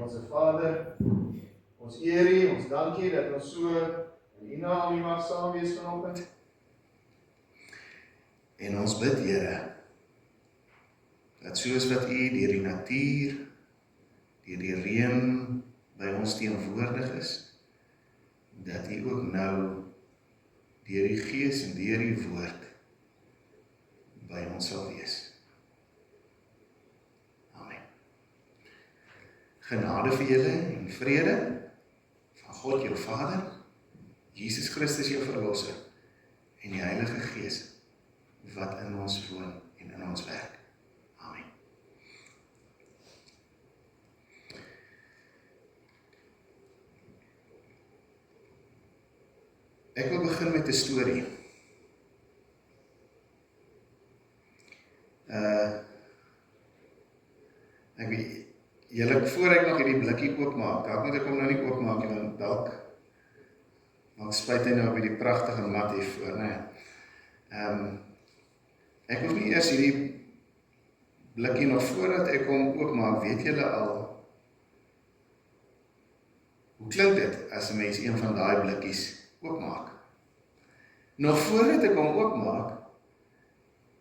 Onse Vader, ons eer U, ons dank U dat ons so in U naam U mag saam wees vanoggend. En ons bid, Here, dat soos wat U deur die natuur, deur die reën by ons teenwoordig is, dat U ook nou deur die Gees en deur die woord by ons sal wees. Amen. Genade vir julle en vrede van God jou Vader, Jesus Christus jou Verlosser en die Heilige Gees wat in ons woon en in ons werk. Amen. Ek wil begin met 'n storie. Ek weet, voor ek nog hierdie blikkie oopmaak, dalk moet ek hom nou nie oopmaak nie, want dalk spuit hy nou op die pragtige mat hiervoor, né? Ek hoef nie eers hierdie blikkie nog voordat ek hom oopmaak, weet julle al, hoe klink dit as 'n mens een van daai blikkies oopmaak? Nog voordat ek hom oopmaak,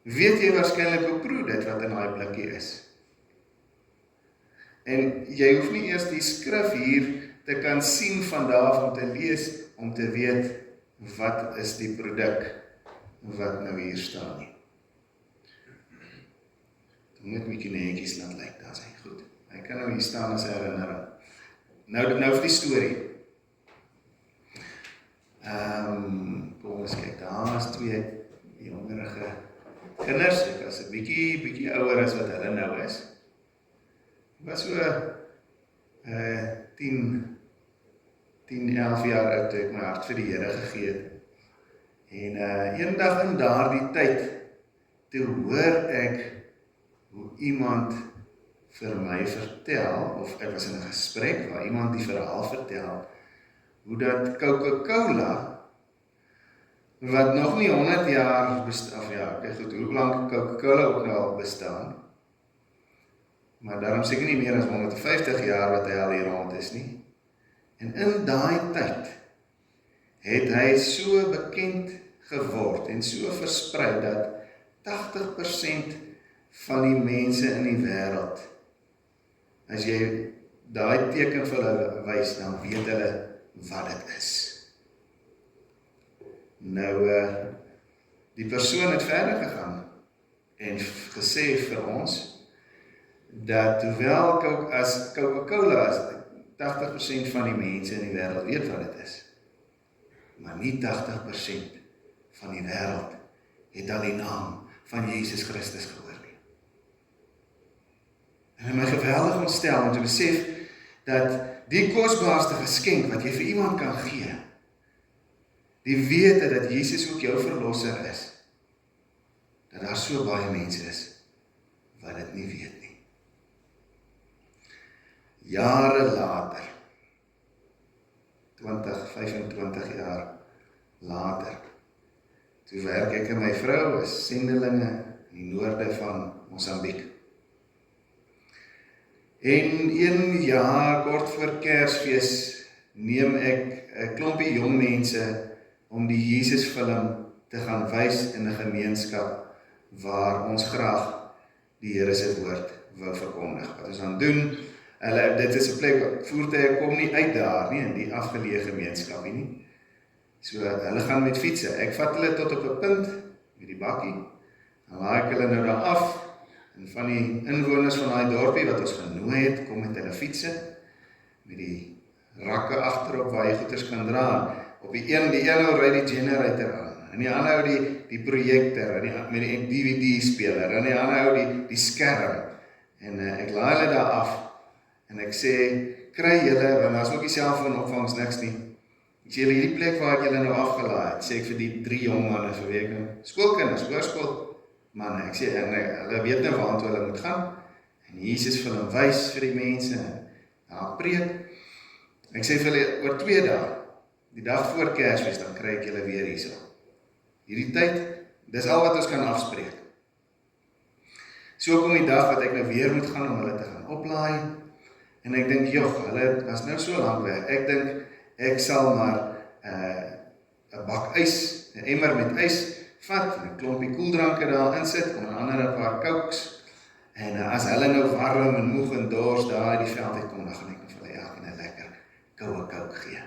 weet jy waarskynlik hoe proe dit wat in daai blikkie is. En jy hoef nie eers die skrif hier te kan sien van daar om te lees, om te weet wat is die produk wat nou hier staan nie. Dit moet 'n bietjie netjies laat lyk, daar is hy goed. Hy kan nou hier staan as 'n herinnering. Nou vir die storie. Kom ons kyk, daar is 2 jongerige kinders, ek was 'n bietjie ouer as wat hulle nou is. Ek was so 10, 11 jaar oud toe ek my hart vir die Here gegee het. En eendag in daardie tyd, toe hoor ek hoe iemand vir my vertel, of ek was in 'n gesprek waar iemand die verhaal vertel, hoe dat Coca-Cola, wat nog nie 100 jaar bestaan, of ja, ek goed, hoe lang Coca-Cola ook nou al bestaan, maar daarom seker nie meer as 150 jaar wat hy al hier rond is nie. En in daai tyd het hy so bekend geword en so versprei dat 80% van die mense in die wêreld, as jy daai teken vir hulle wys, dan weet hulle wat dit is. Nou, die persoon het verder gegaan en gesê vir ons, dat hoewel as Coca-Cola is, 80% van die mense in die wêreld weet wat dit is, maar nie 80% van die wêreld het al die naam van Jesus Christus gehoor nie. En my geweldig ontstel om te besef dat die kosbaarste geskenk wat jy vir iemand kan gee, die wete dat Jesus ook jou verlosser is, dat daar so baie mense is wat dit nie weet nie. Jare later, 20, 25 jaar later, toe werk ek en my vrou as sendelinge in die noorde van Mosambiek. En 1 jaar kort voor Kersfees neem ek 'n klompie jong mense om die Jesusfilm te gaan wys in 'n gemeenskap waar ons graag die Here se woord wou verkondig. Wat ons dan doen, dit is 'n plek, voertuie kom nie uit daar nie, in die afgeleë gemeenskap nie. So, hulle gaan met fietsse. Ek vat hulle tot op 'n punt, met die bakkie, dan laai ek hulle nou daar af, en van die inwoners van daai dorpie wat ons genooi het, kom met hulle fietsse, met die rakke agterop waar jy goeders kan dra. Op die een ou ry die generator aan, en die ander ou die projektor, met die DVD-speler, en die ander ou die skerm. En ek laai hulle daar af, en ek sê, kry julle, want daar is ook die selfoonopvangs niks nie. Ek sê, hierdie plek waar ek julle nou afgelaai het, sê ek vir die 3 jong manne vir wie ek nou, skoolkinders, hoërskoolmanne, ek sê, hulle weet nou waartoe hulle moet gaan, en Jesus vir hulle wys vir die mense, daar preek. Ek sê vir hulle, oor 2 dae, die dag voor Kersfees, dan kry ek julle weer hierso. Hierdie tyd, dis al wat ons kan afspreek. So kom die dag wat ek nou weer moet gaan om hulle te gaan oplaai, En ek dink, joh, hulle was nou so lank weg. Ek dink, ek sal maar 'n bak ys, 'n emmer met ys vat, 'n klompie koeldranke daar insit, onder andere 'n paar Cokes. En as hulle nou warm en moeg en dors daar uit die veld uitkom, dan gaan ek vir hulle elkeen 'n lekker koue Coke gee.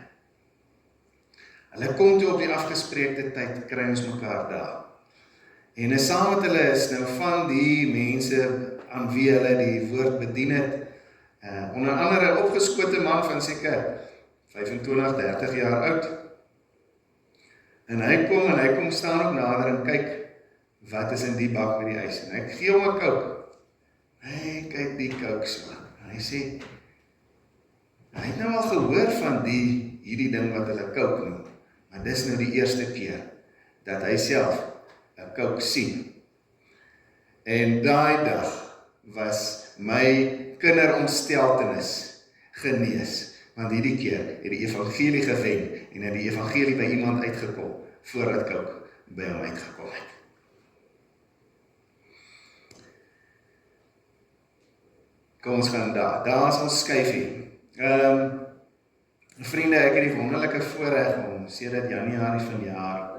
Hulle kom toe op die afgespreekte tyd, kry ons mekaar daar. En saam met hulle is nou van die mense aan wie hulle die woord bedien het, onder andere 'n opgeskote man van seker 25, 30 jaar oud. En hy kom staan op nader en kyk, wat is in die bak met die ys? En ek gee hom 'n Coke. Hy kyk die Coke so, en hy sê, hy het nou al gehoor van hierdie ding wat hulle Coke noem, maar dis nou die eerste keer dat hy self 'n Coke sien. En daai dag was my kinderontsteltenis genees, want hierdie keer het die evangelie gewen en het die evangelie by iemand uitgekom voordat Coke by hom uitgekom het. Kom ons gaan daar is ons skuifie. Vriende, ek het die wonderlike voorreg om sedert Januarie vanjaar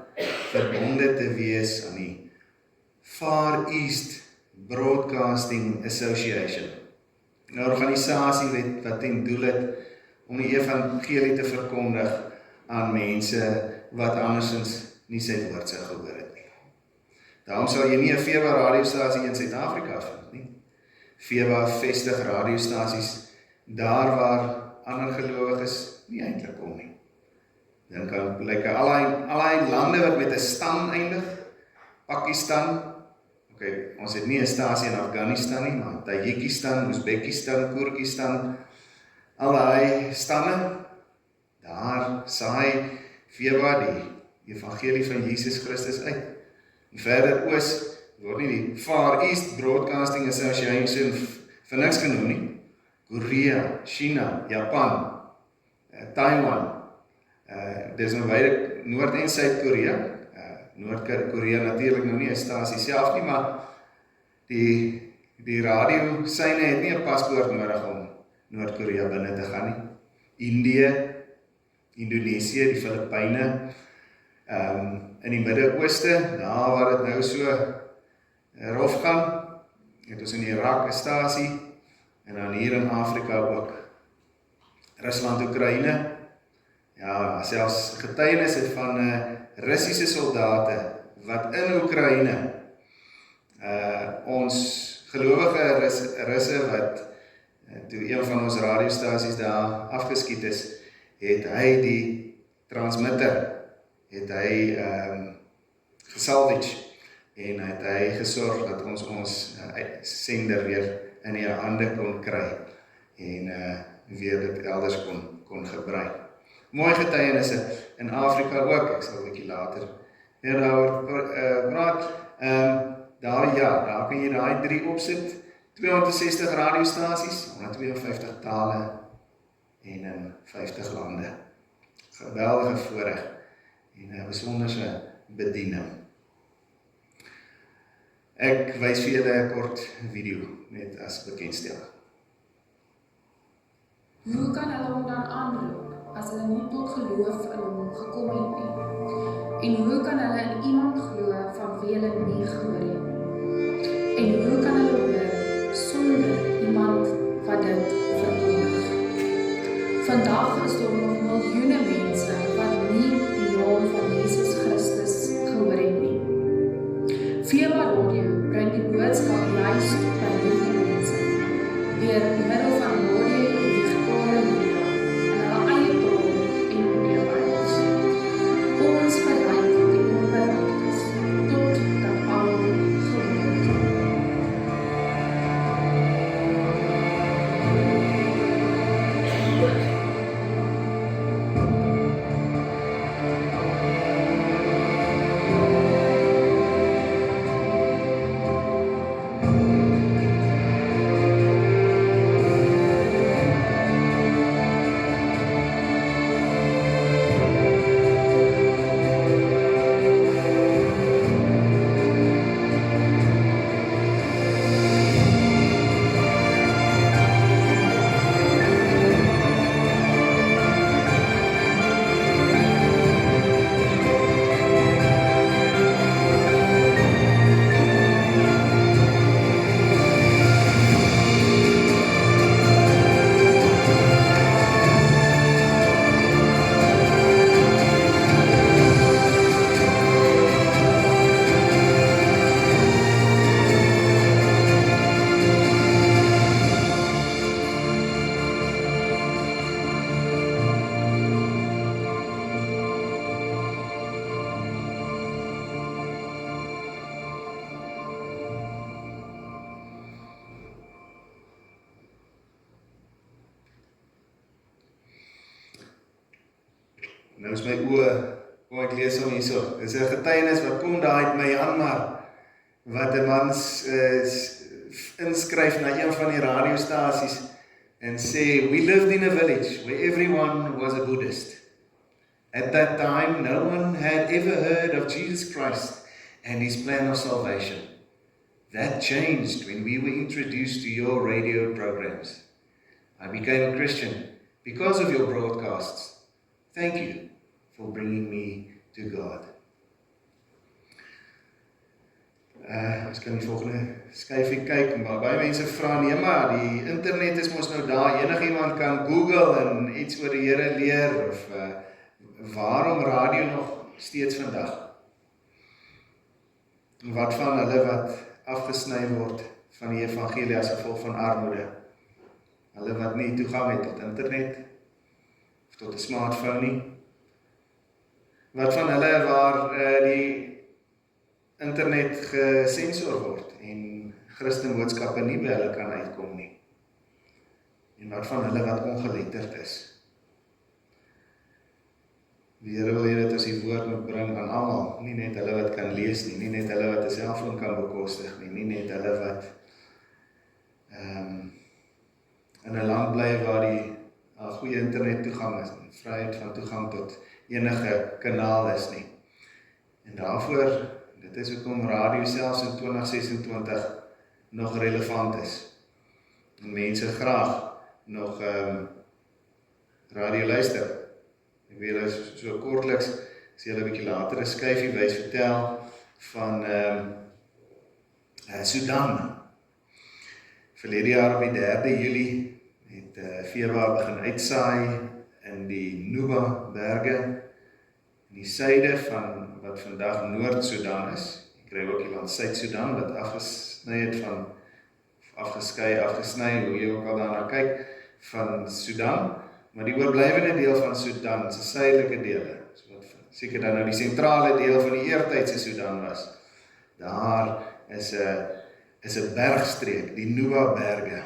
verbonde te wees aan die Far East Broadcasting Association, 'n organisasie wat ten doel het om die evangelie te verkondig aan mense wat andersins nie sy woord sou gehoor het nie. Daarom sal jy nie 'n Feva radiostasie in Suid-Afrika vind nie. Feva vestig radiostasies daar waar ander gelowiges nie eintlik kom nie. Dink aan allerlei lande wat met 'n stam eindig. Pakistan. Ons het nie 'n stasie in Afghanistan nie, maar Tajikistan, Uzbekistan, Koerkistan, allerlei stamme. Daar saai Feva die evangelie van Jesus Christus uit. En verder oos word nie die Far East Broadcasting Association vir niks genoem nie. Korea, China, Japan, Taiwan, dis nou beide Noord- en Suid-Korea. Noord-Korea natuurlik nou nie 'n stasie self nie, maar die radio syne het nie 'n paspoort nodig om Noord-Korea binne te gaan nie. Indië, Indonesië, die Filippyne, in die Midde-Ooste, daar waar dit nou so rof gaan, het ons in Irak 'n stasie, en dan hier in Afrika ook. Rusland, Oekraïne, ja, selfs getuienisse van Russiese soldate wat in Oekraïne ons gelowige Russe wat toe een van ons radiostasies daar afgeskiet is, het hy die transmitter gesalvage en het hy gesorg dat ons sender weer in die hande kon kry en weer dit elders kon gebruik. Mooi getuienisse in Afrika ook, ek sal 'n bietjie later weer daaroor praat. Daar kan jy daai 3 opsit, 260 radiostasies, 152 tale en in 50 lande. Geweldige voorreg en 'n besonderse bediening. Ek wys vir julle 'n kort video net as bekendstelling. Hoe kan hulle hom dan aanroep as hulle nie tot geloof in hom gekom het nie? En hoe kan hulle in iemand glo van wie hulle nie gehoor het nie? En hoe kan hulle hoor sonder iemand wat dit verkondig? Vandag is daar nog miljoene mense wat nie die naam van Jesus Christus gehoor het nie. Feva Radio bring die boodskap juis by hierdie mense deur middel van radio en digitale media in hulle eie taal en onderwys. Ons bereik die onbereiktes tot dat almal gehoor word. Nou is my oë, kom ek lees hom hierso. Dis 'n getuienis wat kom daar uit Myanmar, wat 'n man inskryf na een van die radiostasies en sê, we lived in a village where everyone was a Buddhist. At that time, no one had ever heard of Jesus Christ and his plan of salvation. That changed when we were introduced to your radio programs. I became a Christian because of your broadcasts. Thank you for bringing me to God. Ons kan die volgende skyfie kyk, maar baie mense vra, nee maar, die internet is mos nou daar, enigiemand kan Google en iets oor die Here leer, of waarom radio nog steeds vandag? Wat van hulle wat afgesny word van die evangelie as gevolg van armoede? Hulle wat nie toegang het tot internet, of tot 'n smartphone nie? Wat van hulle waar die internet gesensor word en Christen boodskappe nie by hulle kan uitkom nie? En wat van hulle wat ongeletterd is? Die Here wil hê dat ons die woord moet bring aan almal, nie net hulle wat kan lees nie, nie net hulle wat 'n selfoon kan bekostig nie net hulle wat in 'n land bly waar die goeie internet toegang is en vryheid van toegang tot enige kanaal is nie. En daarvoor, dit is hoekom radio selfs in 2026 nog relevant is. En mense graag nog radio luister. Ek wil julle so kortliks, as julle 'n bietjie later 'n skyfie wys vertel van Sudan. Verlede jaar op die 3de Julie het veewaar begin uitsaai in die Nuba berge in die suide van wat vandag Noord-Sudan is. Jy kry ook die land Suid-Sudan wat afgesny het van afgesny, hoe jy ook al daarna kyk, van Sudan. Maar die oorblywende deel van Sudan, se suidelike dele, so wat seker dan nou die sentrale deel van die eertydse Sudan was, daar is 'n bergstreek, die Nuba berge.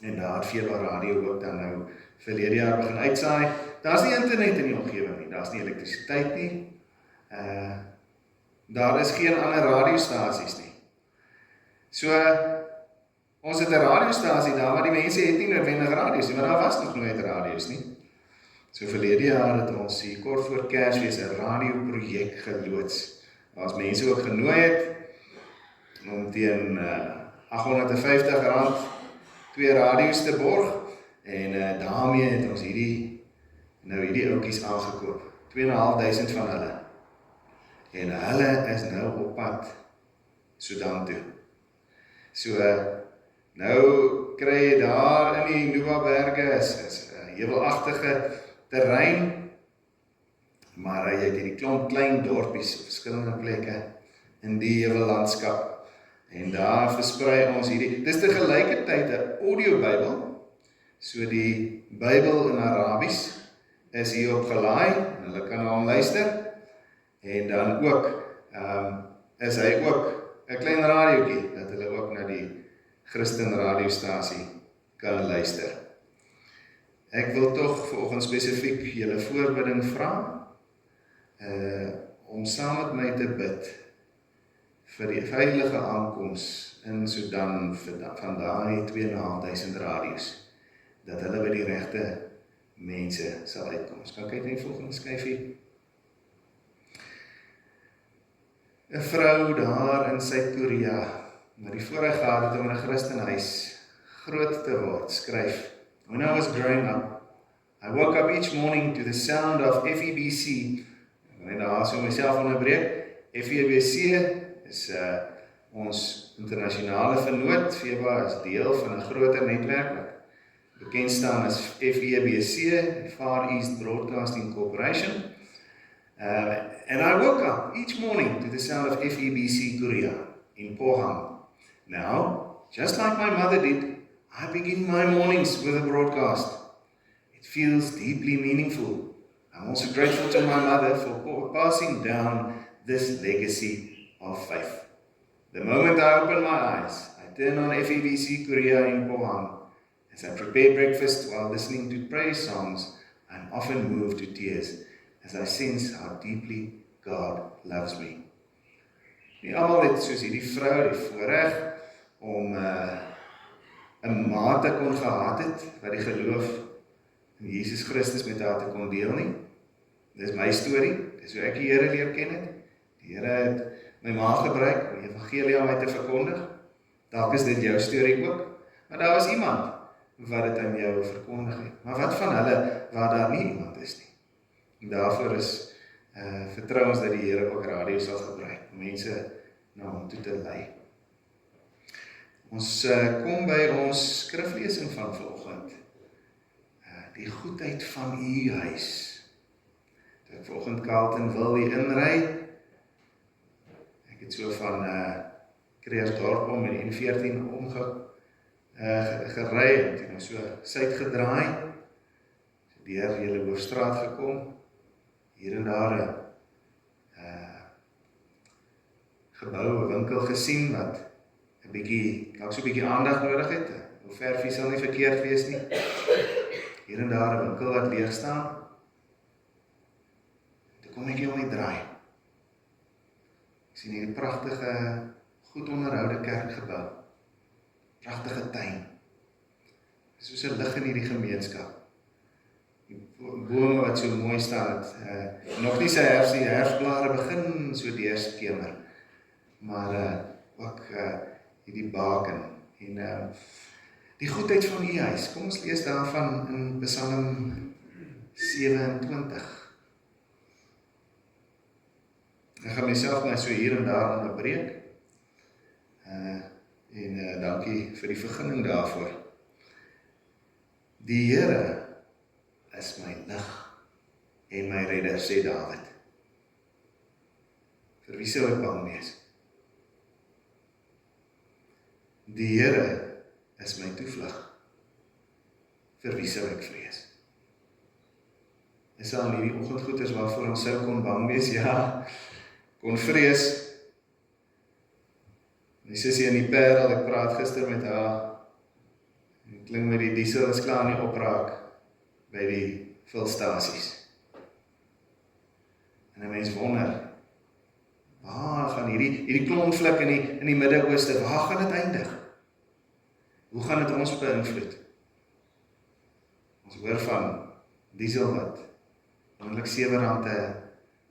En daar het Veewaar Radio ook dan nou verlede jaar begin uitsaai. Daar's nie internet in die omgewing nie, daar's nie elektrisiteit nie. Daar is geen ander radiostasies nie. So, ons het 'n radiostasie daar, maar die mense het nie noodwendig radio's nie, want daar was nog nooit radio's nie. So verlede jaar het ons hier kort voor Kersfees 'n radioprojek geloods. Waar ons mense ook genooi het om teen R850 2 radio's te borg, en daarmee het ons hierdie ouetjies aangekoop, 2.500 van hulle, en hulle is nou op pad Sudan toe. So, nou kry jy daar in die Nuba berge, is 'n heuwelagtige terrein, maar jy het hierdie klomp klein dorpies op verskillende plekke in die heuwellandskap. En daar versprei ons hierdie, dis te gelykertyd 'n audiobybel, so die Bybel in Arabies is hier opgelaai, en hulle kan na hom luister, en dan ook, is hy ook 'n klein radiootjie, dat hulle ook na die Christen radiostasie kan luister. Ek wil tog vanoggend spesifiek julle voorbidding vra, om saam met my te bid, vir die veilige aankoms in Sudan van daai 2.500 radio's, dat hulle by die regte mense sal uitkom. Ons kan kyk na die volgende skyfie. 'n Vrou daar in Suid-Korea, wat die voorreg gehad het om in 'n Christenhuis groot te word, skryf, when I was growing up, I woke up each morning to the sound of FEBC, en daar so myself onderbreek, FEBC is ons internasionale vennoot. Veewaar is deel van 'n groter netwerk wat bekend staan as FEBC, Far East Broadcasting Corporation. And I woke up each morning to the sound of FEBC Korea in Pohang. Now, just like my mother did, I begin my mornings with a broadcast. It feels deeply meaningful. I'm also grateful to my mother for passing down this legacy of faith. The moment I open my eyes, I turn on FEBC Korea in Pohang. As I prepare breakfast while listening to praise songs, I'm often moved to tears as I sense how deeply God loves me. Nie almal het soos hierdie vrou die voorreg om 'n ma te kon gehad het, wat die geloof in Jesus Christus met haar te kon deel nie. Dis my storie, dis hoe ek die Here leer ken het. Die Here het my ma gebruik om die evangelie aan my te verkondig. Dalk is dit jou storie ook, maar daar was iemand wat dit aan jou verkondig het. Maar wat van hulle waar daar nie iemand is nie? En daarvoor is vertrou ons dat die Here ook radio sal gebruik om mense na hom toe te lei. Ons kom by ons skriflesing van vanoggend. Die goedheid van u huis. Toe ek vanoggend Carlton wil hier inry, ek het so van Kreersdorp om in N14 gery en toe so suid gedraai, deur julle Hoofstraat gekom, hier en daar 'n gebou, 'n winkel gesien wat 'n bietjie, dalk so 'n bietjie aandag nodig het. Hoe verfie sal nie verkeerd wees nie. Hier en daar 'n winkel wat leeg staan. Toe kom ek hier om die draai. Ek sien hierdie pragtige, goed onderhoude kerkgebou. Pragtige tuin. Dis soos 'n lig in hierdie gemeenskap. Die bome wat so mooi staan, nog nie sy herfsblare begin so deurskemer, maar ook hierdie baken en die goedheid van u huis. Kom ons lees daarvan in Psalm 27. Ek gaan myself maar so hier en daar onderbreek. En dankie vir die vergunning daarvoor. Die Here is my lig en my redder, sê Dawid. Vir wie sou ek bang wees? Die Here is my toevlug. Vir wie sou ek vrees? Is al hierdie oggendgoeders waarvoor ons sou kon bang wees? Ja, kon vrees. Die sussie in die Parel, ek praat gister met haar, en klink my die diesel is klaar nie opraak by die vulstasies. En 'n mens wonder, waar gaan hierdie klontvlek in die Midde-Ooste, waar gaan dit eindig? Hoe gaan dit ons beïnvloed? Ons hoor van diesel wat ongeveer R7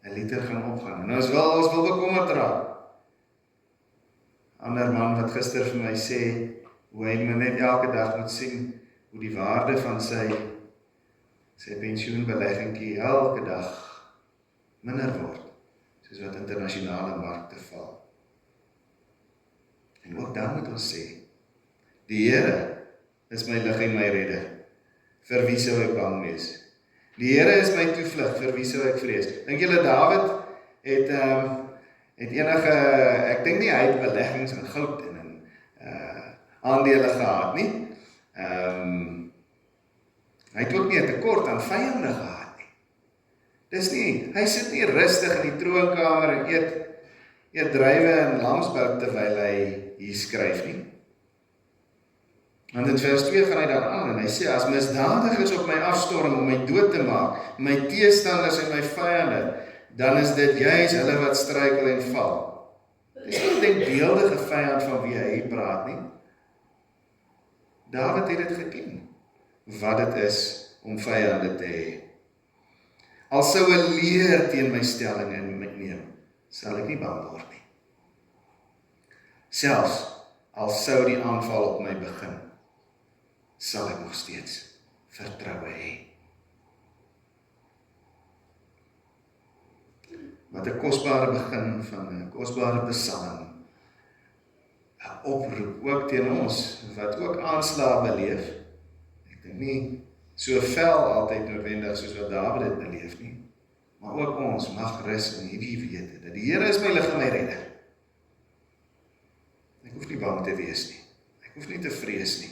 'n liter gaan opgaan. En ons wil bekommerd raak. Ander man wat gister vir my sê, hoe hy net elke dag moet sien, hoe die waarde van sy pensioenbeleggingkie elke dag minder word, soos wat internasionale markte val. En ook dan moet ons sê, die Here is my lig en my redder, vir wie sou ek bang wees? Die Here is my toevlug, vir wie sou ek vrees? Dink julle Dawid het enige, ek dink nie hy het beleggings in goud en in aandele gehad nie. Hy het ook nie 'n tekort aan vyande gehad nie. Dis nie, hy sit nie rustig in die troonkamer en eet druiwe en lamsbout terwyl hy hier skryf nie. Want in vers 2 gaan hy dan aan en hy sê, as misdadigers op my afstorm om my dood te maak, my teestanders en my vyande, dan is dit juis hulle wat struikel en val. Dis nie 'n denkbeeldige vyand van wie hy praat nie. Dawid het dit geken, wat dit is om vyande te hê. Al sou 'n leer teen my stelling inneem, sal ek nie bang word nie. Selfs al sou die aanval op my begin, sal ek nog steeds vertroue hê. Wat 'n kosbare begin van 'n kosbare psalm. 'n Oproep ook teen ons, wat ook aanslae beleef. Ek dink nie so fel altyd noodwendig soos wat Dawid dit beleef nie. Maar ook ons mag rus in hierdie wete, dat die Here is my lig en my redder. Ek hoef nie bang te wees nie. Ek hoef nie te vrees nie.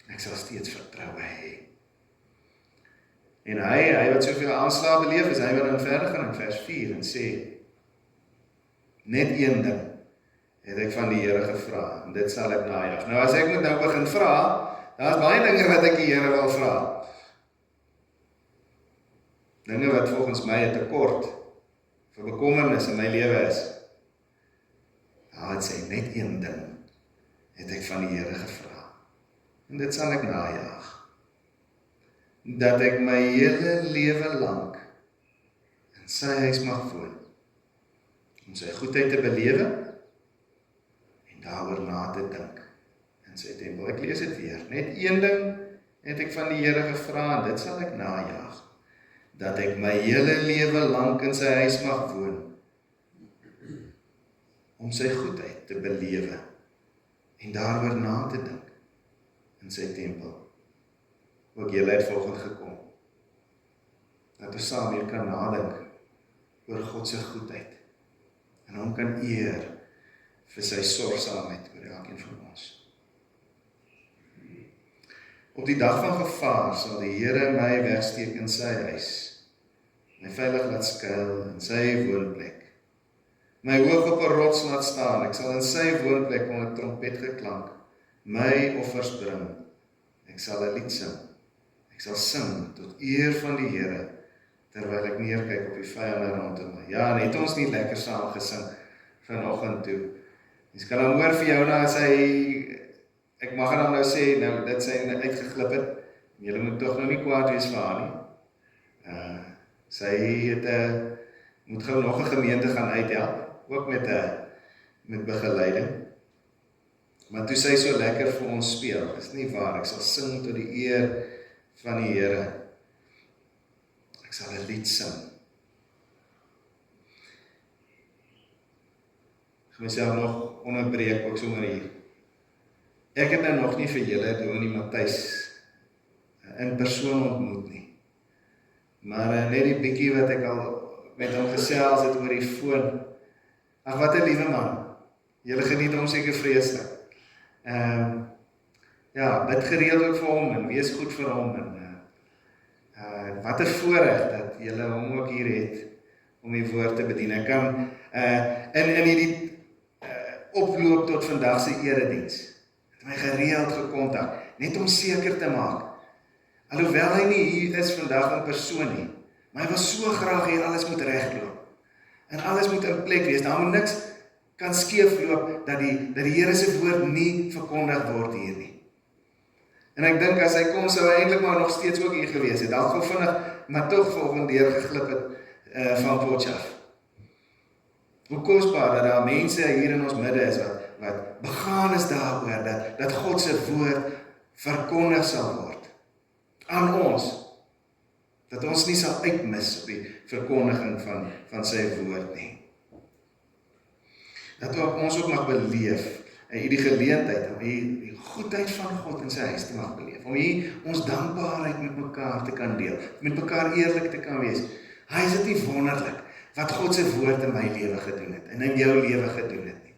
Ek sal steeds vertroue hê. En hy wat soveel aanslae beleef, is hy wat dan verder gaan in vers 4 en sê, net een ding het ek van die Here gevra, en dit sal ek najag. Nou as ek moet nou begin vra, Daar's baie dinge wat ek die Here wil vra. Dinge wat volgens my 'n tekort vir bekommernis in my lewe is. Het sê net een ding het ek van die Here gevra. En dit sal ek najaag. Dat ek my hele lewe lank in sy huis mag woon. Om sy goedheid te belewe en daaroor na te dink in sy tempel. Ek lees dit weer. Net een ding het ek van die Here gevra en dit sal ek najaag. Dat ek my hele lewe lank in sy huis mag woon. Om sy goedheid te belewe en daaroor na te dink in sy tempel. Ook julle het volgende gekom, dat ons saam hier kan nadink oor God se goedheid en hom kan eer vir sy sorgsaamheid oor elkeen van ons. Op die dag van gevaar sal die Here my wegsteek in sy huis, my veilig laat skuil in sy woonplek, my hoog op 'n rots laat staan, ek sal in sy woonplek met 'n trompet geklank, my offers bring, ek sal 'n lied sing, ek sal sing tot eer van die Here, terwyl ek neerkyk op die vyande rondom my. Ja, net ons nie lekker saam gesing vanoggend toe. Mens kan dan hoor vir jou nou as hy, ek mag hom nou sê, nou dit sy uitgeglip het, julle moet tog nou nie kwaad wees vir haar nie. Sy het moet gou nog 'n gemeente gaan uithelp, ook met begeleiding. Maar toe sy so lekker vir ons speel, is nie waar, ek sal sing tot die eer van die Here. Ek sal 'n lied sing. Ek gaan myself nog onderbreek, ook sommer hier. Ek het nou nog nie vir julle Dominee Matthys in persoon ontmoet nie. Maar net die bietjie wat ek al met hom gesels het oor die foon. Ag, wat 'n liewe man. Julle geniet hom seker vreeslik. Ja, bid gereeld ook vir hom en wees goed vir hom en wat 'n voorreg dat julle hom ook hier het om die woord te bedien. Ek kan in hierdie oploop tot vandag se erediens het my gereeld gekontak, net om seker te maak. Alhoewel hy nie hier is vandag in persoon nie, maar hy wil so graag hier alles moet regloop. En alles moet in plek wees. Daar moet niks kan skeefloop dat die Here se woord nie verkondig word hier nie. En ek dink as hy kom sou hy eintlik maar nog steeds ook hier gewees het. Dalk gou vinnig, maar tog volgende deur geglip het van Potchefstroom. Hoe kosbaar dat daar mense hier in ons midde is wat begaan is daaroor dat God se woord verkondig sal word aan ons. Dat ons nie sal uitmis op die verkondiging van sy woord nie. Dat ons ook mag beleef en hierdie geleentheid om die goedheid van God in sy huis te mag beleef. Om hier ons dankbaarheid met mekaar te kan deel, met mekaar eerlik te kan wees. Hy is dit nie wonderlik wat God se woord in my lewe gedoen het en in jou lewe gedoen het nie.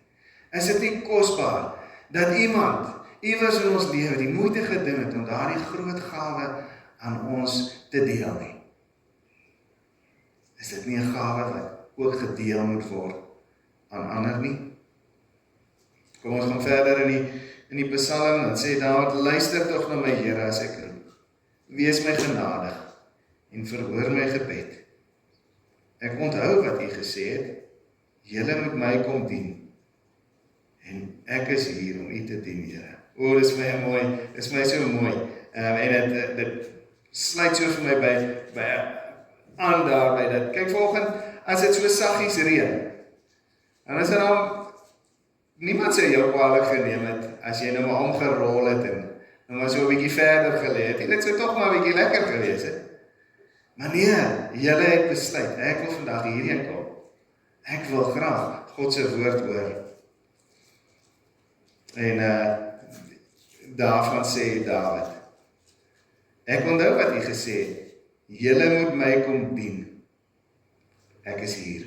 Is dit nie kosbaar dat iemand iewers in ons lewe die moeite gedoen het om daardie groot gawe aan ons te deel nie? Is dit nie 'n gawe wat ook gedeel moet word aan ander nie? Kom ons gaan verder in die Psalm, dan sê Dawid, luister tog na my Here as ek roep. Wees my genadig en verhoor my gebed. Ek onthou wat U gesê het, julle moet my kom dien. En ek is hier om U te dien, Here. O, dis my mooi, dis my so mooi. En dit sluit so vir my by aan daarby dat, kyk volgend, as dit so saggies reën, en as dit nou, niemand sê jou kwalijk geneem het, as jy nou maar omgerol het, en nou maar so 'n bietjie verder gelê het, dit sou tog maar 'n bietjie lekker gewees het. Maar nee, julle het besluit, ek wil vandag hierheen kom, ek wil graag God se woord hoor. En daarvan sê Dawid, ek onthou wat U gesê het, julle moet my kom dien. Ek is hier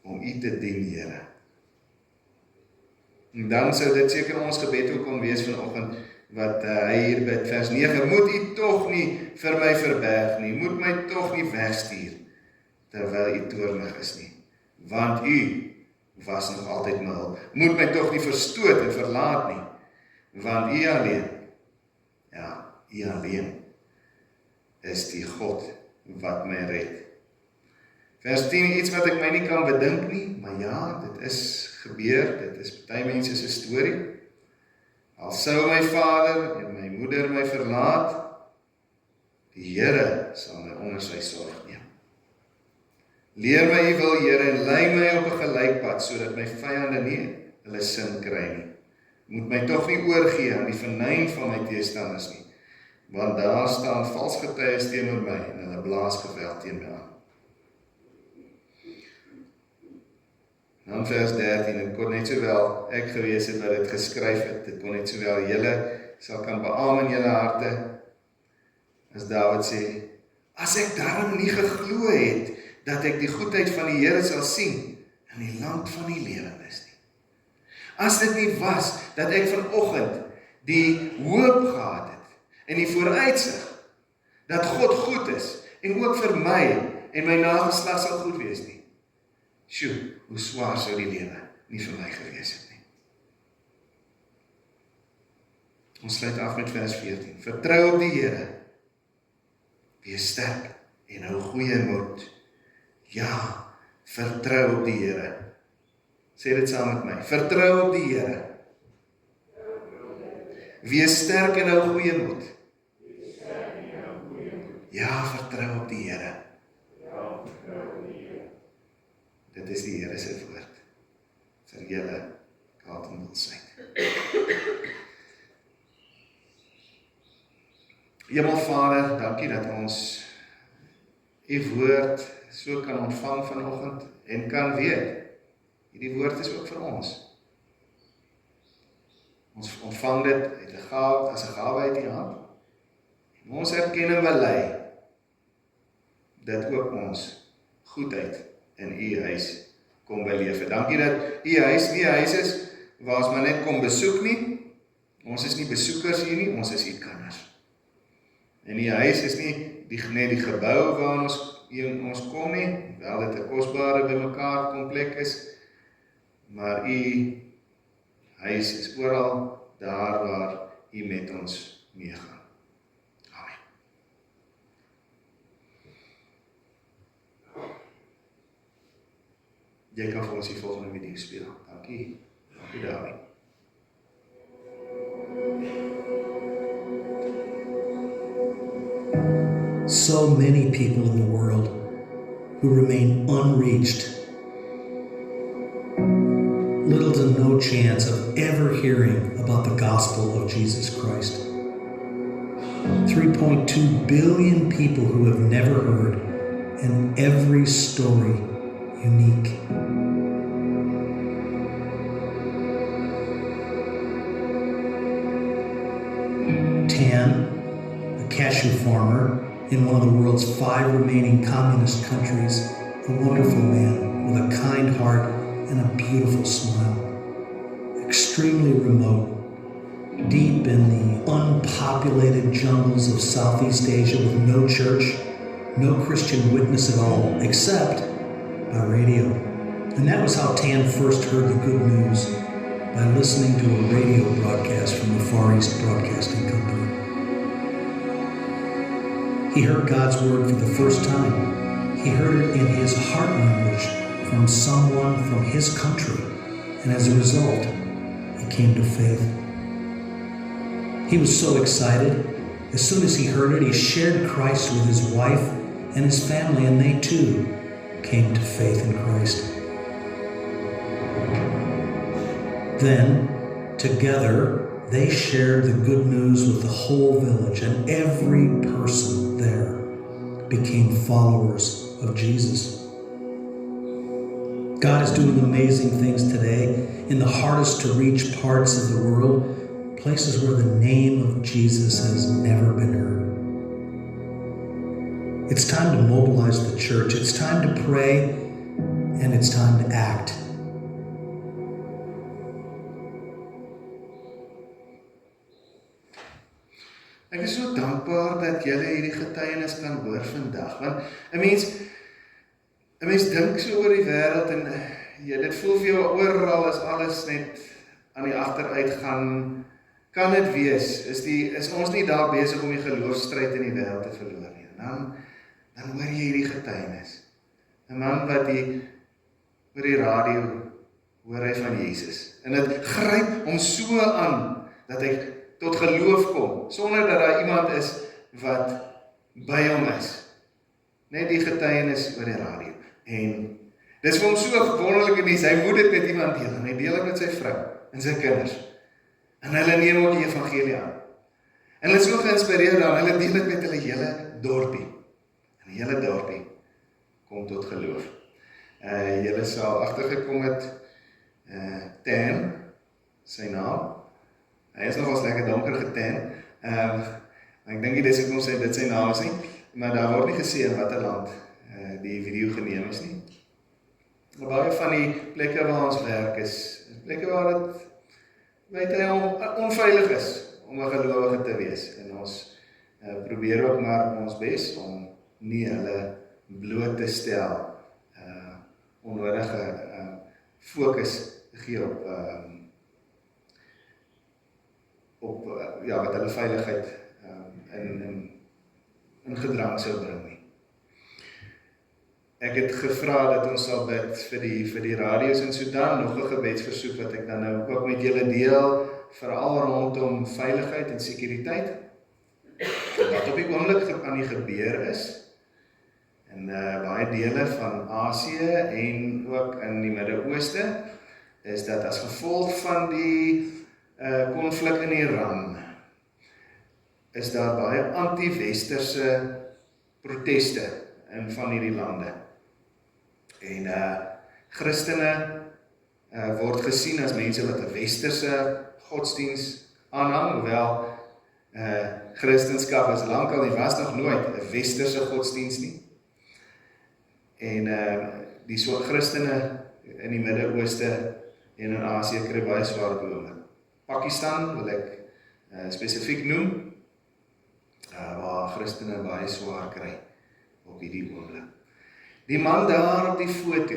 om U te dien, Here. En dan sou dit seker ons gebed ook kon wees vanoggend, wat hy hier bid, vers 9, moet U tog nie vir my verberg nie, moet my tog nie wegstuur, terwyl U toornig is nie, want U was nog altyd my hulp. Moet my tog nie verstoot en verlaat nie, want U alleen U alleen is die God wat my red. Vers 10, iets wat ek my nie kan bedink nie, maar ja, dit is gebeur, dit is party mense se storie. Al sou my vader en my moeder my verlaat, die Here sal my onder sy sorg neem. Leer my U wil, Here, en lei my op 'n gelykpad, sodat my vyande nie hulle sin kry nie. Moet my tog nie oorgee aan die vernyn van my teestanders nie, want daar staan vals getuies teenoor my en hulle blaas geweld teen my aan. Dan vers 13, dit kon net sowel ek gewees het wat dit geskryf het, dit kon net sowel julle sal kan beamen in julle harte, as Dawid sê, as ek daarom nie geglo het, dat ek die goedheid van die Here sal sien, in die land van die lewendes nie. As dit nie was, dat ek vanoggend die hoop gehad het, en die vooruitsig, dat God goed is, en ook vir my, en my nageslag sal goed wees nie. Sjoe, hoe swaar sou die lewe nie vir my gewees het nie. Ons sluit af met vers 14. Vertrou op die Here, wees sterk en hou goeie moed. Ja, vertrou op die Here. Sê dit saam met my. Vertrou op die Here. Wees sterk en hou goeie moed. Ja, vertrou op die Here. Dit is die Here se woord vir julle Carletonville-suid. Hemelvader, dankie dat ons U woord so kan ontvang vanoggend en kan weet, hierdie woord is ook vir ons. Ons ontvang dit uit 'n gawe, as 'n gawe uit U hand. En ons erken en bely dat ook ons goedheid in U huis kom beleef. Dankie dat U huis nie 'n huis is waar ons maar net kom besoek nie. Ons is nie besoekers hier nie, ons is U kinders. En U huis is nie net die gebou waar ons kom nie, wel dit 'n kosbare bymekaar kom plek is, maar U huis is oral daar waar U met ons meegaan. Amen. Jy kan vir ons die volgende video speel. Dankie. Dankie, Dawie. So many people in the world who remain unreached. Little to no chance of ever hearing about the gospel of Jesus Christ. 3.2 billion people who have never heard, and every story unique. Tan, a cashew farmer in one of the world's 5 remaining communist countries, a wonderful man with a kind heart and a beautiful smile. Extremely remote, deep in the unpopulated jungles of Southeast Asia with no church, no Christian witness at all, except by radio. And that was how Tan first heard the good news, by listening to a radio broadcast from the Far East Broadcasting Company. He heard God's word for the first time. He heard it in his heart language from someone from his country, and as a result, he came to faith. He was so excited. As soon as he heard it, he shared Christ with his wife and his family, and they too came to faith in Christ. Then, together, they shared the good news with the whole village, and every person there became followers of Jesus. God is doing amazing things today in the hardest to reach parts of the world, places where the name of Jesus has never been heard. It's time to mobilize the church. It's time to pray, and it's time to act. Ek is so dankbaar dat julle hierdie getuienis kan hoor vandag, want 'n mens dink so oor die wêreld en dit voel vir jou oral as alles net aan die agteruit gaan, kan dit wees, is ons nie daar besig om die geloofstryd in die wêreld te verloor nie. Dan hoor jy hierdie getuienis. 'n Man wat oor die radio hoor hy van Jesus. En dit gryp hom so aan, dat hy tot geloof kom, sonder dat daar iemand is wat by hom is. Net die getuienis oor die radio. En dis vir hom so wonderlik nuus, hy moet dit met iemand deel, en hy deel dit met sy vrou en sy kinders. En hulle neem ook die evangelie aan. En hulle is so geïnspireerd dan, hulle deel dit met hulle hele dorpie. En die hele dorpie kom tot geloof. Julle sal agtergekom het, Tan, sy naam. Hy is nogals lekker donker getan. Ek dink nie dis hoekom dit sy naam is nie, maar daar word nie gesê in watter land die video geneem is nie. Maar baie van die plekke waar ons werk is plekke waar dit onveilig is om 'n gelowige te wees. En ons probeer ook maar ons bes om nie hulle bloot te stel, onnodige fokus te gee op wat hulle veiligheid in gedrang sou bring nie. Ek het gevra dat ons sal bid vir die radio's in Sudan, nog 'n gebedsversoek wat ek dan nou ook met julle deel, veral rondom veiligheid en sekuriteit. Wat op die oomblik aan die gebeur is, in baie dele van Asië en ook in die Midde-Ooste, is dat as gevolg van die konflik in Iran, is daar baie anti-westerse proteste in van hierdie lande. En Christene word gesien as mense wat 'n westerse godsdiens aanhang, hoewel Christenskap is lankal nie, was nog nooit 'n westerse godsdiens nie. En die soort Christene in die Midde-Ooste en in Asië kry baie swaar beloning. Pakistan wil ek spesifiek noem, waar Christene baie swaar kry op hierdie oomblik. Die man daar op die foto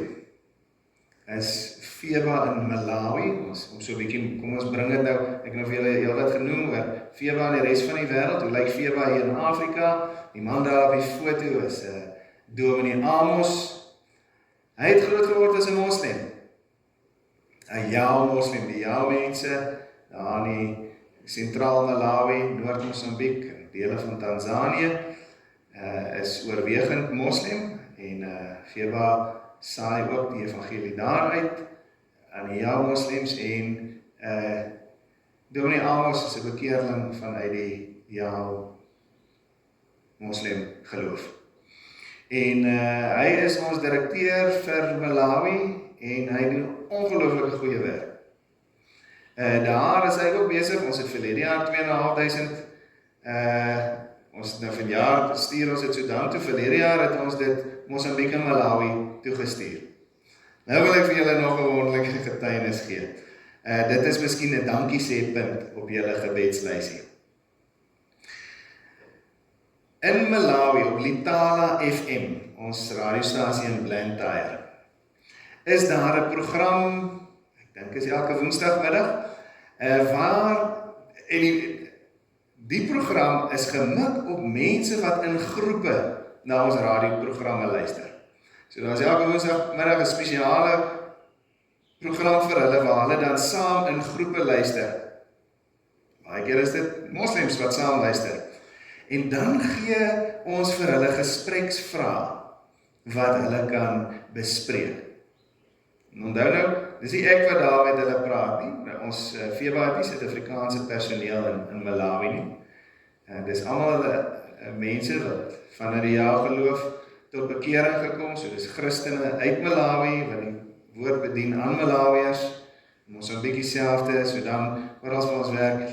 is Feba in Malawi. Om so 'n bietjie, kom ons bring dit nou, ek het nou vir julle heel wat genoem oor Feba en die res van die wêreld. Hoe lyk Feba hier in Afrika? Die man daar op die foto is Dominee Amos. Hy het groot geword as 'n moslim. 'n Jou moslim, die jou mense daar in sentraal Malawi, Noord-Mosambiek, dele van Tanzanië is oorwegend moslim en Feba saai ook die evangelie daaruit aan die jou moslims en Dominee Amos is 'n bekeerling vanuit die jou moslim geloof. En hy is ons direkteur vir Malawi en hy doen ongelooflike goeie werk. Daar is hy ook besig, ons het verlede jaar 2.500 ons het nou vanjaar stuur ons het Sudan toe, verlede jaar het ons dit Mosambiek en Malawi toegestuur. Nou wil ek vir julle nog 'n wonderlike getuienis gee. Dit is miskien 'n dankie sê punt op julle gebedslysie. In Malawi op Litala FM, ons radiostasie in Blantyre, is daar 'n program, ek dink is elke woensdagmiddag, waar die program is gemik op mense wat in groepe na ons radioprogramme luister. So daar is elke woensdagmiddag 'n spesiale program vir hulle waar hulle dan saam in groepe luister. Baie keer is dit moslems wat saam luister. En dan gee ons vir hulle gespreksvrae wat hulle kan bespreek. En onthou nou, dis nie ek wat daar met hulle praat nie. Ons Feba het nie Suid-Afrikaanse personeel in Malawi nie. Dis almal mense wat vanuit die jou geloof tot bekering gekom, so dis Christene uit Malawi wat die woord bedien aan Malawiërs. Ons so 'n bietjie selfde, so dan oral waar ons werk.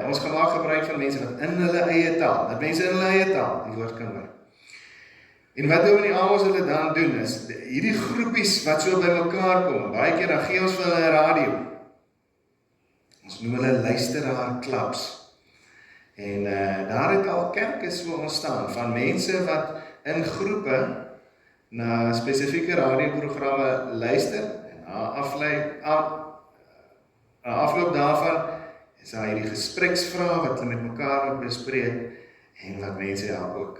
Ons gaan maak gebruik van mense wat in hulle eie taal, dat mense in hulle eie taal die woord kan hoor. En wat Dominee Amos hulle dan doen is, hierdie groepies wat so by mekaar kom, baie keer dan gee ons vir hulle 'n radio. Ons noem hulle luisteraar klubs. En daar het al kerke so ontstaan, van mense wat in groepe na spesifieke radioprogramme luister, en na afloop daarvan is daar hierdie gespreksvrae wat hulle met mekaar moet bespreek en wat mense help ook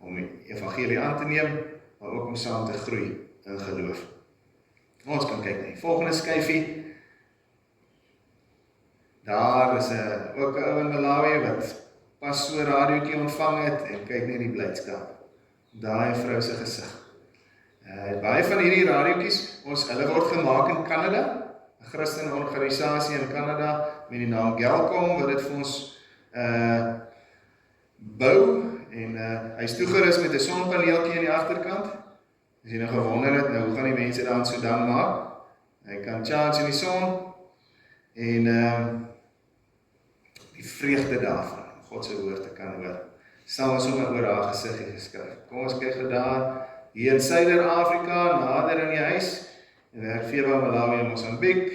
om die evangelie aan te neem, maar ook om saam te groei in geloof. Ons kan kyk na die volgende skyfie. Daar is ook 'n ou in Malawi wat pas so 'n radiootjie ontvang het en kyk net die blydskap. Daai vrou se gesig. Baie van hierdie radiootjies, hulle word gemaak in Kanada, 'n Christelike organisasie in Kanada met die naam Gelcom wat dit vir ons bou en hy is toegerus met 'n sonpaneeltjie aan die agterkant. As jy nou gewonder het, hoe gaan die mense daar in Sudan maak? Hy kan charge in die son en die vreugde daarvan, God se woord te kan hoor. Staan ons sommer oor haar gesiggie geskryf. Kom ons kyk gou daar, hier in Suider-Afrika, nader in die huis, en werk Feba, Malawi en Mosambiek.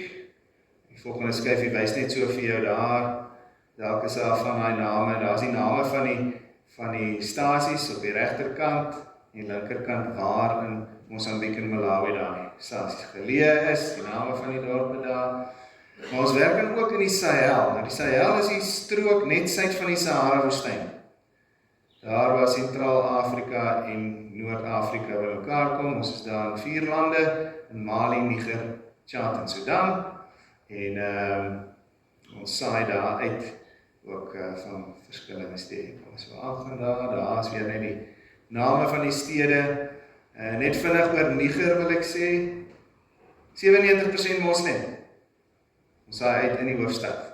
Die volgende skyfie wys net so vir jou daar, dalk is daar van daai name, daar is die name van die stasies op die regterkant en linkerkant waar in Mosambiek en Malawi daar die stasies geleë is, die name van die dorpe daar. Maar ons werk ook in die Sahel. Nou die Sahel is die strook net suid van die Sahara-woestyn. Daar waar Sentraal-Afrika en Noord-Afrika by mekaar kom. Ons is daar in 4 lande, in Mali, Niger, Tjad en Sudan. En ons saai daar uit ook van verskillende stede. Ons wil afgaan daar is weer net die name van die stede. Net vinnig oor Niger wil ek sê, 97% moslim. Ons saai uit in die hoofstad.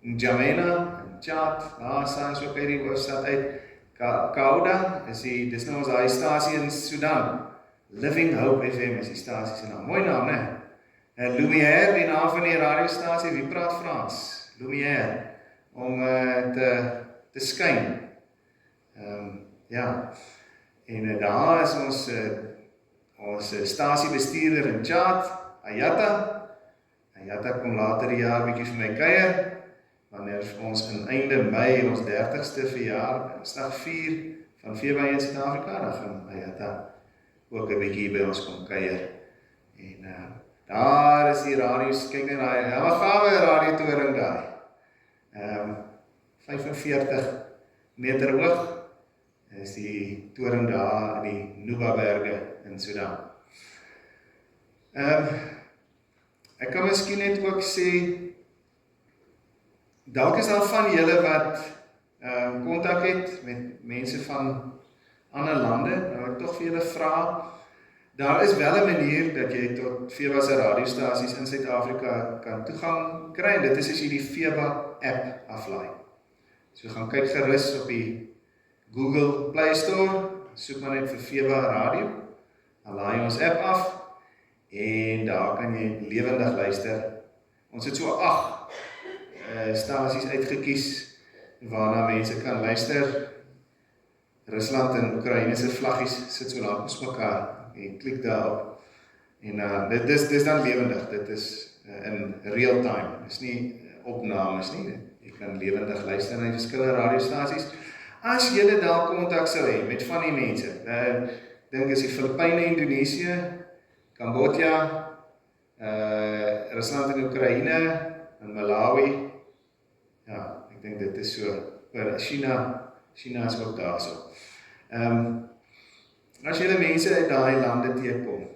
In N'Djamena, in Tjad, daar saai ons ook uit die hoofstad uit. Kauda dis nou ons daai stasie in Sudan. Living Hope FM is die stasie se naam. Mooi naam, né? Lumière, die naam van die radiostasie, wie praat Frans? Lumière, om te skyn. Ja, en daar is ons stasiebestuurder in Tjad, Ayata kom later die jaar bietjie vir my kuier, wanneer ons in einde Mei ons 30ste verjaar, dag 4 van Feba in Suid-Afrika, dan gaan Ayata ook 'n bietjie by ons kom kuier. En daar is die radios, kyk net daai, gawe radiotoring daar. 45 meter hoog is die toring daar in die Nuba-berge in Sudan. Ek kan miskien net ook sê, dalk is daar van julle wat kontak het met mense van ander lande, nou ek tog vir julle vra, daar is wel 'n manier dat jy tot Feba se radiostasies in Suid-Afrika kan toegang kry, en dit is as jy die Feba app aflaai. So gaan kyk gerus op die Google Play Store, soek maar net vir Feba Radio, dan laai ons app af, en daar kan jy lewendig luister. Ons het so 8 stasies uitgekies, waarna mense kan luister. Rusland en Oekraïne se vlaggies sit so lank ons mekaar, en klik daarop, en dit is dan lewendig, dit is in real time, dit is nie opnames nie, jy kan lewendig luister na die verskillende radiostasies. As julle daar kontak sou hê met van die mense, dink is die Filippyne, Indonesië, Kambodja, Rusland en Oekraïne, en Malawi, ja, ek dink dit is so, China is ook daar so. As julle mense uit daai lande teekom,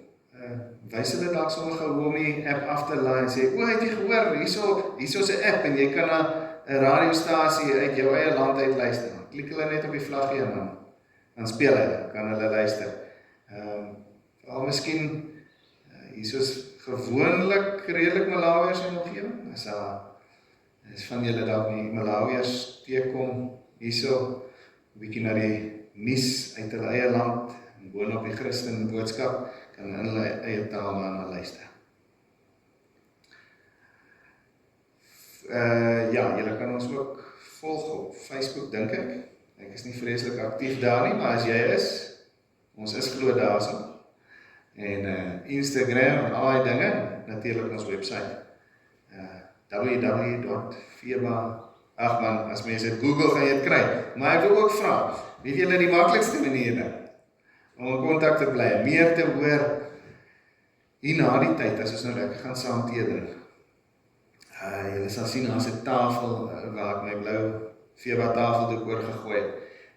wys hulle dalk sommer gou om die app af te laai en sê, het jy gehoor, hierso 'n app en jy kan na 'n radiostasie uit jou eie land uit luister. Klik hulle net op die vlaggie en dan speel hulle, kan hulle luister. Al miskien hierso is gewoonlik redelik Malawiërs en omgewing. As van julle dalk nie Malawiërs teekom hierso, 'n bietjie na die nuus uit hulle eie land en boonop die Christen boodskap, kan in hulle eie taal daarna luister. Ja, julle kan ons ook volg op Facebook, dink ek. Ek is nie vreeslik aktief daar nie, maar as jy is, ons is glo daarso. En Instagram en al die dinge, natuurlik ons website. www.feba. Ag man, as mense dit Google gaan jy dit kry. Maar ek wil ook vra, weet julle die maklikste manier om in kontak te bly, meer te hoor hier na die tyd, as ons nou lekker gaan saam tee drink. Julle sal sien, daar's 'n tafel waar ek my blou Feba tafeldoek oorgegooi het.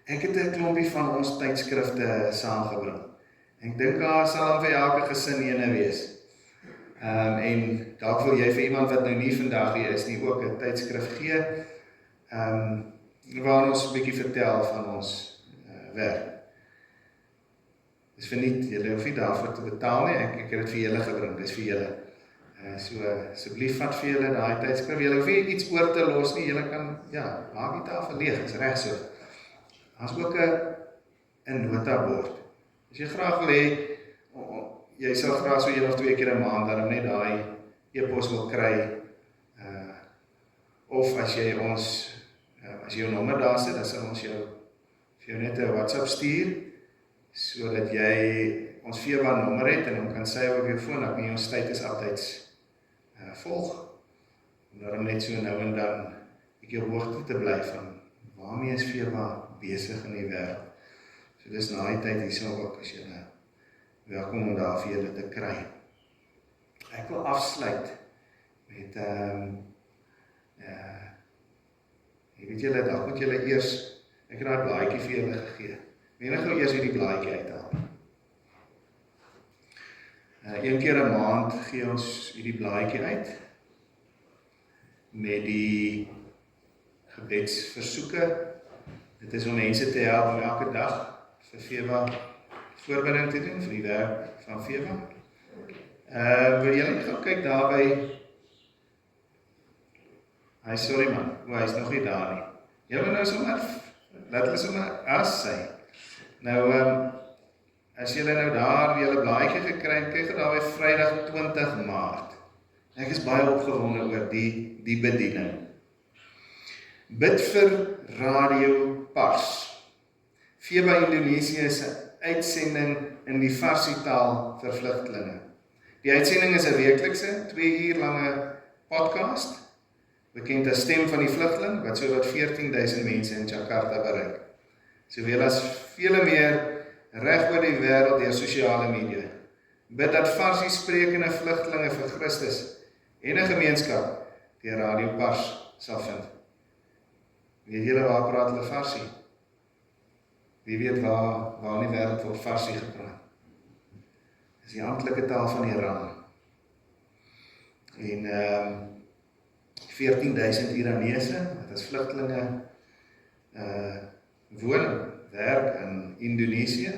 Ek het 'n klompie van ons tydskrifte saamgebring. Ek dink daar sal dan vir elke gesin ene wees. En dalk wil jy vir iemand wat nou nie vandag hier is nie ook 'n tydskrif gee, waar ons 'n bietjie vertel van ons werk. Dis verniet, julle hoef nie daarvoor te betaal nie, ek het dit vir julle gebring, dis vir julle. So asseblief vat vir julle daai tydskrif, julle hoef nie iets oor te los nie, julle kan, ja, maak die tafel leeg, is reg so. Daar's ook 'n notabord. As jy graag wil hê, jy sal graag so 1 of 2 keer 'n maand dan net daai e-pos wil kry, of as jy ons, as jy jou nommer daar sit, dan sal ons vir jou net 'n WhatsApp stuur, sodat jy ons Feba nommer het en hom kan sy op jou foon, dat nie ons status updates volg, om daarom net so nou en dan bietjie op hoogte te bly van waarmee is Feba besig in die wêreld. So dis na die tyd hierso ook as jy welkom om daar vir julle te kry. Ek wil afsluit met jy weet julle, dalk moet julle eers, ek het daai blaadjie vir julle gegee. Menig gou eers hierdie blaadjie uithaal. Een keer 'n maand gee ons hierdie blaadjie uit met die gebedsversoeke. Dit is om mense te help om elke dag vir Feba voorbereiding te doen vir die werk van Feba. Wil julle gaan kyk daarby? Sorry man, hy is nog nie daar nie. Julle nou sommer, laat hulle sommer as sy. Nou, as julle nou daar julle blaadjie gekry het, kyk daar by Vrydag 20 Maart. Ek is baie opgewonde oor die bediening. Bid vir Radio Pars. Feba Indonesië se uitsending in die Farsi taal vir vlugtelinge. Die uitsending is 'n weeklikse, 2 uur lange podcast, bekend as Stem van die Vlugteling, wat sowat 14.000 mense in Jakarta bereik. Sowel as vele meer reg oor die wêreld deur sosiale media. Bid dat Farsi sprekende vlugtelinge vir Christus en 'n gemeenskap deur Radio Pars sal vind. Weet julle waar praat hulle Farsi? Wie weet waar in die wêreld word Farsi gepraat? Dis die amptelike taal van Iran. En 14.000 Iranese, wat as vlugtelinge woon, werk in Indonesië.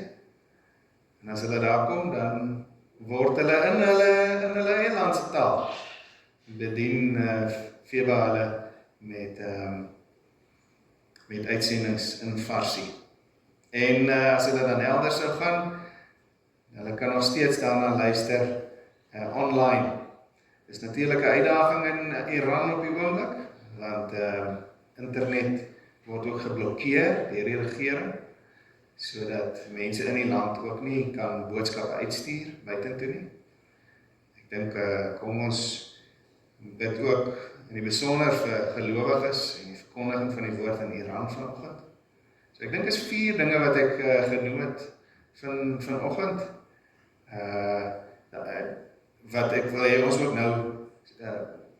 En as hulle daar kom, dan word hulle in hulle eie land se taal bedien Feba hulle met uitsendings in Farsi. En as hulle dan elders sou gaan, hulle kan nog steeds daarna luister online. Dis natuurlik 'n uitdaging in Iran op die oomblik, want internet word ook geblokkeer deur die regering, sodat mense in die land ook nie kan boodskappe uitstuur buitentoe nie. Ek dink kom ons bid ook in die besonder vir gelowiges en die verkondiging van die woord in Iran vanoggend. So ek dink is 4 dinge wat ek genoem het vanoggend. Wat ek wil hê ons ook nou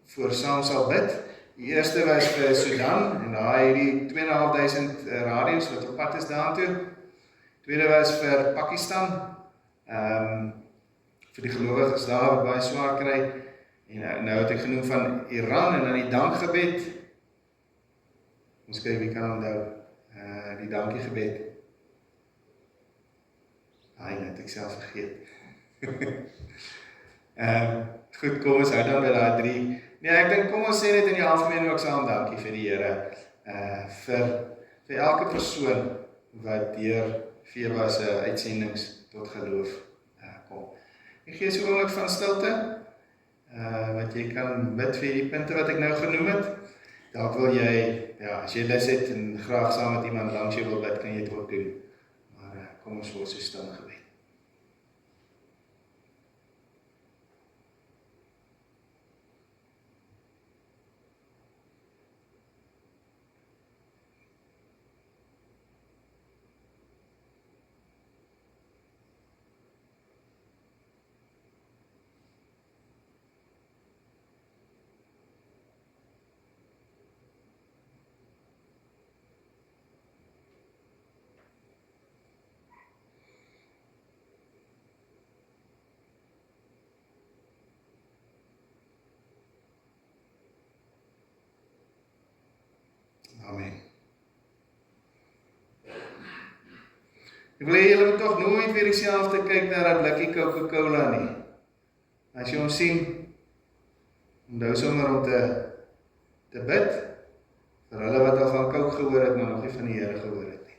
voor saam sal bid. Die eerste was vir Sudan en daar hierdie 2.500 radio's wat op pad is daartoe. Tweede was vir Pakistan. Vir die gelowiges daar wat baie swaar kry. En nou het ek genoem van Iran en dan die dankgebed. Ons kyk wie kan onthou die dankiegebed. Het ek self vergeet. Goed, kom ons hou dan by daai 3. Nee, ek dink kom ons sê net in die algemeen ook saam dankie vir die Here. Vir elke persoon wat deur Feba se uitsendings tot geloof kom. Ek gee so 'n oomblik van stilte, wat jy kan bid vir die punte wat ek nou genoem het. Dalk wil jy, as jy lus het en graag saam met iemand langs jou wil bid, kan jy dit ook doen. Maar kom ons word so stil gebed. Ek wil hê julle moet tog nooit weer dieselfde kyk na dat blikkie Coca-Cola nie. As jy hom sien, onthou sommer om te bid, vir hulle wat al van Coke gehoor het, maar nog nie van die Here gehoor het nie.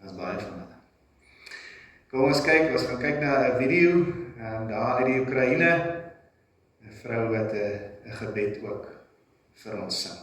Dat is baie van hulle. Kom ons kyk, ons gaan kyk na 'n video, daar uit die Oekraïne, 'n vrou wat 'n gebed ook vir ons sing.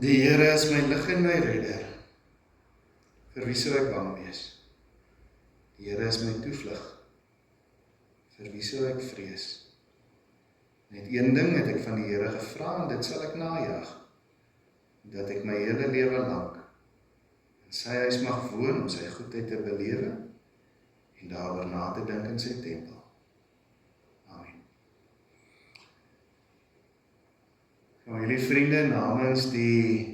Die Here is my lig en my redder. Vir wie sou ek bang wees? Die Here is my toevlug. Vir wie sou ek vrees? Net een ding het ek van die Here gevra en dit sal ek najag. Dat ek my hele lewe lank in sy huis mag woon om sy goedheid te belewe en daaroor na te dink in sy tempel. Amen. Van jullie vriende, namens die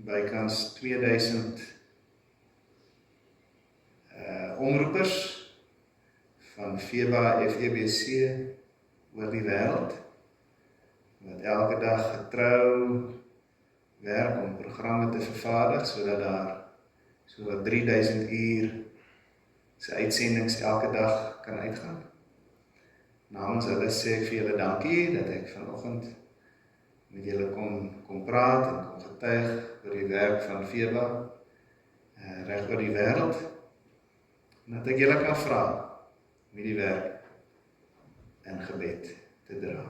bykans 2000 omroepers van FEBA FEBC oor die wêreld, wat elke dag getrou werk om programme te vervaardig, sodat daar so 3000 uur se uitsendings elke dag kan uitgaan. Namens hulle sê ek vir julle dankie dat ek vanoggend met julle kom praat en kom getuig oor die werk van FEBA reg oor die wêreld, en dat ek julle kan vra om die werk in gebed te dra.